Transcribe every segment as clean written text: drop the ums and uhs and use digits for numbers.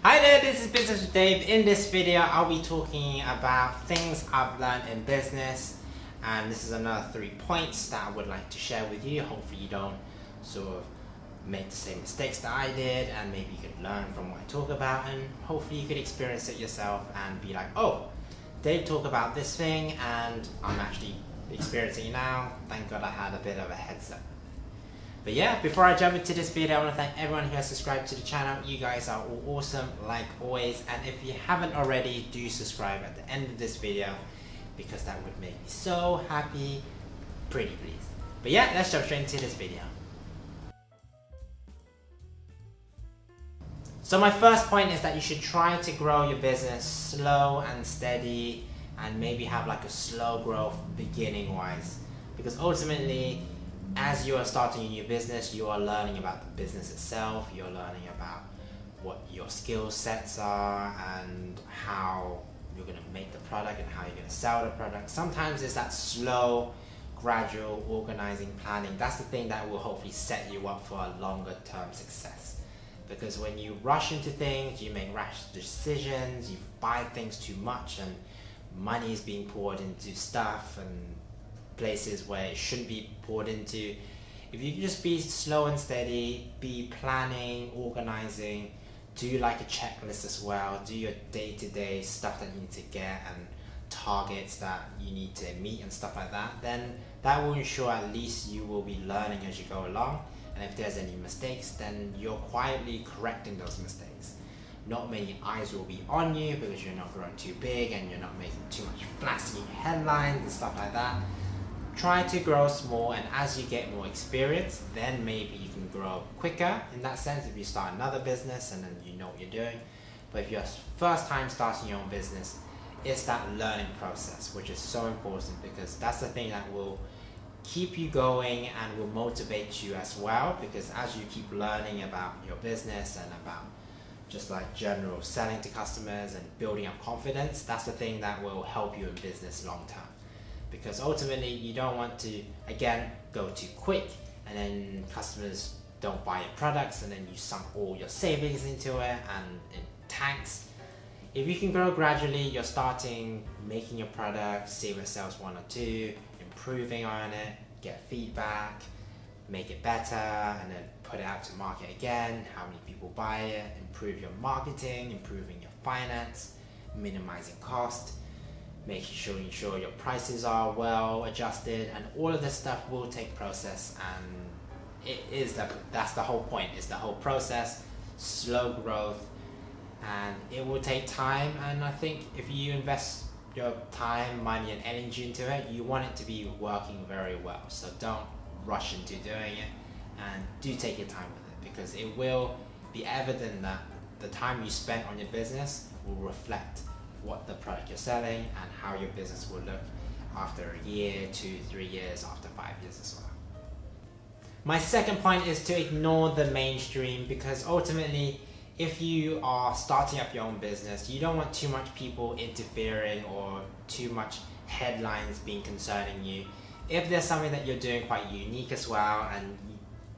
Hi there, this is Business with Dave. In this video, I'll be talking about things I've learned in business, and this is another 3 points that I would like to share with you. Hopefully you don't sort of make the same mistakes that I did, and maybe you could learn from what I talk about, and hopefully you could experience it yourself and be like, oh, Dave talked about this thing and I'm actually experiencing it now. Thank God I had a bit of a heads up. But yeah, before I jump into this video, I want to thank everyone who has subscribed to the channel. You guys are all awesome, like always. And if you haven't already, do subscribe at the end of this video, because that would make me so happy. Pretty please. But yeah, let's jump straight into this video. So my first point is that you should try to grow your business slow and steady, and maybe have like a slow growth beginning wise, because ultimately, as you are starting a new business, you are learning about the business itself, you're learning about what your skill sets are and how you're going to make the product and how you're going to sell the product. Sometimes it's that slow, gradual organizing planning. That's the thing that will hopefully set you up for a longer term success. Because when you rush into things, you make rash decisions, you buy things too much, and money is being poured into stuff and places where it shouldn't be poured into. If you just be slow and steady, be planning, organizing, do like a checklist as well, do your day-to-day stuff that you need to get and targets that you need to meet and stuff like that, then that will ensure at least you will be learning as you go along. And if there's any mistakes, then you're quietly correcting those mistakes. Not many eyes will be on you because you're not growing too big and you're not making too much flashy headlines and stuff like that. Try to grow small, and as you get more experience, then maybe you can grow quicker in that sense if you start another business and then you know what you're doing. But if you're first time starting your own business, it's that learning process, which is so important, because that's the thing that will keep you going and will motivate you as well, because as you keep learning about your business and about just like general selling to customers and building up confidence, that's the thing that will help you in business long term. Because ultimately you don't want to, again, go too quick and then customers don't buy your products and then you sunk all your savings into it and it tanks. If you can grow gradually, you're starting making your product, see if it sells 1 or 2, improving on it, get feedback, make it better, and then put it out to market again, how many people buy it, improve your marketing, improving your finance, minimizing cost, making sure your prices are well adjusted, and all of this stuff will take process, and that's the whole point. It's the whole process, slow growth, and it will take time. And I think if you invest your time, money, and energy into it, you want it to be working very well. So don't rush into doing it, and do take your time with it, because it will be evident that the time you spend on your business will reflect what the product you're selling and how your business will look after a year, 2, 3 years, after 5 years as well. My second point is to ignore the mainstream, because ultimately if you are starting up your own business, you don't want too much people interfering or too much headlines being concerning you. If there's something that you're doing quite unique as well and you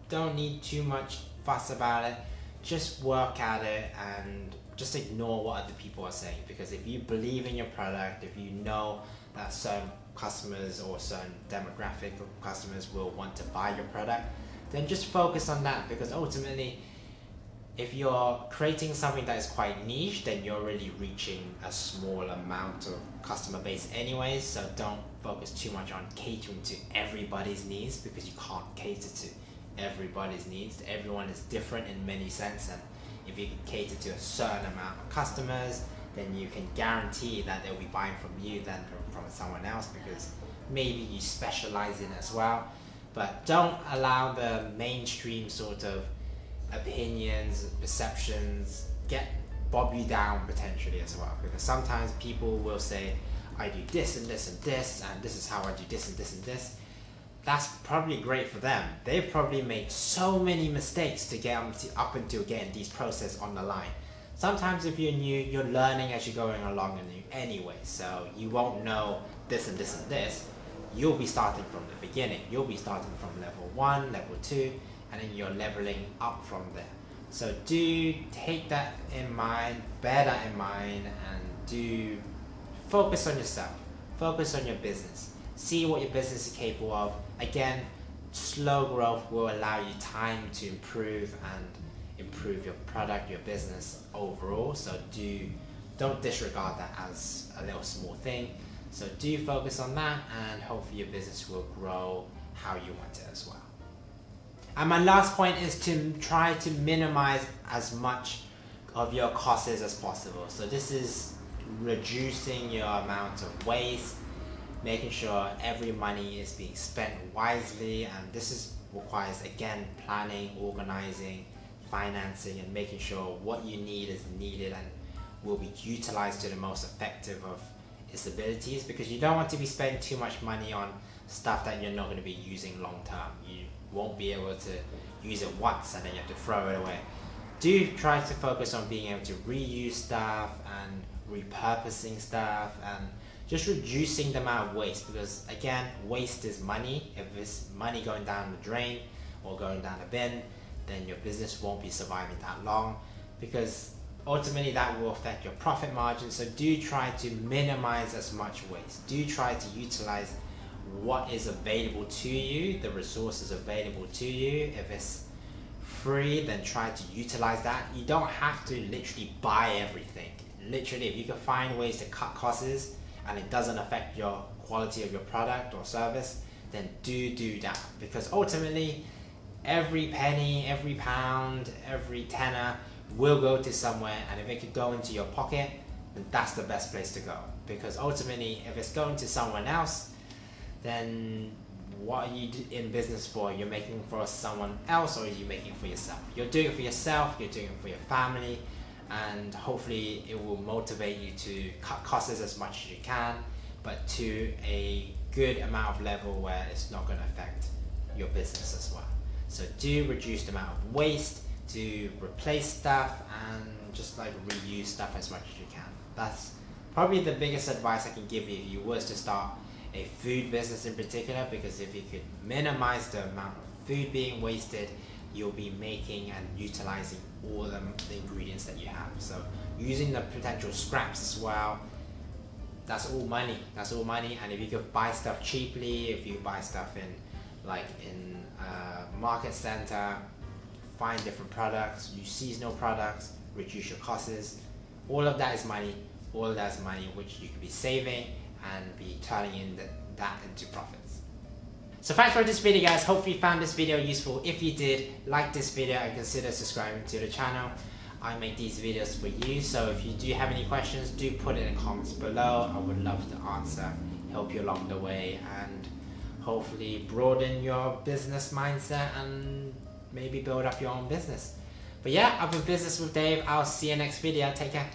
don't need too much fuss about it, just work at it and just ignore what other people are saying. Because if you believe in your product, if you know that certain customers or certain demographic of customers will want to buy your product, then just focus on that. Because ultimately, if you're creating something that is quite niche, then you're already reaching a small amount of customer base anyways. So don't focus too much on catering to everybody's needs, because you can't cater to everybody's needs. Everyone is different in many sense, and if you can cater to a certain amount of customers, then you can guarantee that they'll be buying from you than from someone else, because maybe you specialize in it as well. But don't allow the mainstream sort of opinions, perceptions get bob you down potentially as well. Because sometimes people will say, I do this and this and this, and this is how I do this and this and this. That's probably great for them. They've probably made so many mistakes to get up until getting these processes on the line. Sometimes if you're new, you're learning as you're going along anyway, so you won't know this and this and this. You'll be starting from the beginning. You'll be starting from level 1, level 2, and then you're leveling up from there. So do take that in mind, bear that in mind, and do focus on yourself, focus on your business, see what your business is capable of. Again, slow growth will allow you time to improve your product, your business overall. So don't disregard that as a little small thing. So do focus on that, and hopefully your business will grow how you want it as well. And my last point is to try to minimize as much of your costs as possible. So this is reducing your amount of waste, making sure every money is being spent wisely, and this requires, again, planning, organizing, financing, and making sure what you need is needed and will be utilized to the most effective of its abilities, because you don't want to be spending too much money on stuff that you're not going to be using long term. You won't be able to use it once and then you have to throw it away. Do try to focus on being able to reuse stuff and repurposing stuff and just reducing the amount of waste, because again, waste is money. If it's money going down the drain or going down the bin, then your business won't be surviving that long, because ultimately that will affect your profit margin. So do try to minimize as much waste. Do try to utilize what is available to you, the resources available to you. If it's free, then try to utilize that. You don't have to literally buy everything. Literally, if you can find ways to cut costs and it doesn't affect your quality of your product or service, then do that, because ultimately every penny, every pound, every tenner will go to somewhere, and if it could go into your pocket, then that's the best place to go. Because ultimately, if it's going to someone else, then what are you in business for? You're making for someone else, or are you making for yourself? You're doing it for yourself, you're doing it for your family, and hopefully it will motivate you to cut costs as much as you can, but to a good amount of level where it's not going to affect your business as well. So do reduce the amount of waste, to replace stuff, and just like reuse stuff as much as you can. That's probably the biggest advice I can give you if you was to start a food business in particular, because if you could minimize the amount of food being wasted, you'll be making and utilizing all the ingredients that you have. So using the potential scraps as well, that's all money. And if you could buy stuff cheaply, if you buy stuff in a market center, find different products, use seasonal products, reduce your costs, all of that is money. All of that is money which you could be saving and be turning that into profits. So thanks for this video, guys. Hopefully you found this video useful. If you did, like this video and consider subscribing to the channel. I make these videos for you, so if you do have any questions, do put it in the comments below. I would love to answer, help you along the way, and hopefully broaden your business mindset and maybe build up your own business. But yeah, I've been Business with Dave. I'll see you next video. Take care.